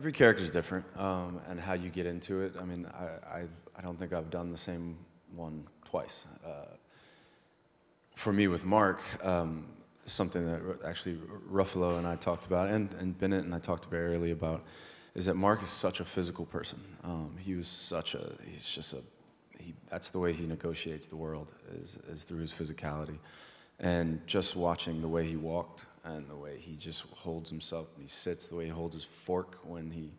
Every character is different, and how you get into it. I mean, I don't think I've done the same one twice. For me, with Mark, something that actually Ruffalo and I talked about, and Bennett and I talked very early about, is that Mark is such a physical person. That's the way he negotiates the world, is through his physicality. And just watching the way he walked and the way he just holds himself, and he sits, the way he holds his fork when he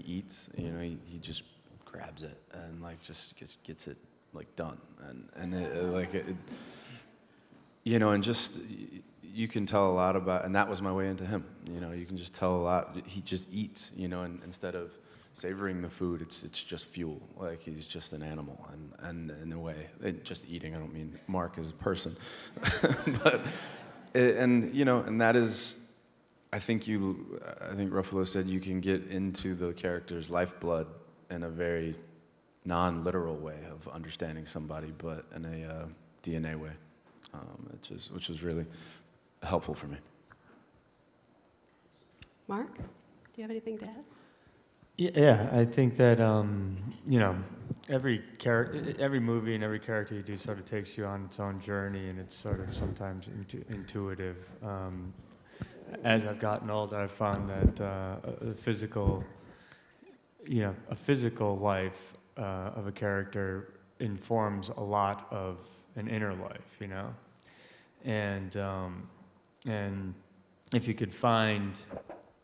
eats, you know, he just grabs it and like just gets it like done, you know, and just you can tell a lot about, and that was my way into him. You know, you can just tell a lot. He just eats, you know, and instead of savoring the food, it's just fuel. Like he's just an animal, and in a way, just eating. I don't mean Mark as a person, but you know, and that is, I think Ruffalo said you can get into the character's lifeblood in a very non-literal way of understanding somebody, but in a DNA way, which was really helpful for me. Mark, do you have anything to add? Yeah, I think that you know, every movie and every character you do sort of takes you on its own journey, and it's sort of sometimes intuitive. As I've gotten older, I've found that a physical life of a character informs a lot of an inner life, you know, and if you could find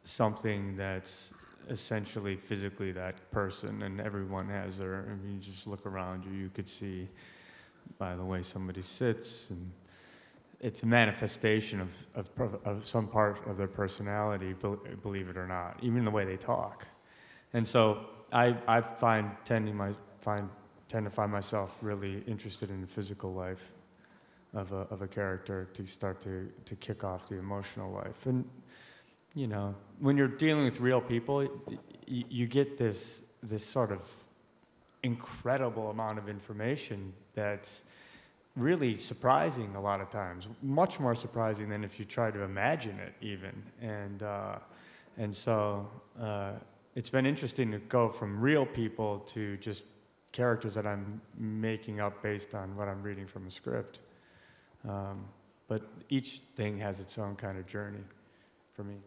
something that's essentially physically that person, and everyone has their, I mean, you just look around you could see by the way somebody sits, and it's a manifestation of some part of their personality, believe it or not, even the way they talk. And so I tend to find myself really interested in the physical life of a character to start to kick off the emotional life. And you know, when you're dealing with real people, you get this sort of incredible amount of information that's really surprising a lot of times, much more surprising than if you try to imagine it even. And so it's been interesting to go from real people to just characters that I'm making up based on what I'm reading from a script. But each thing has its own kind of journey for me.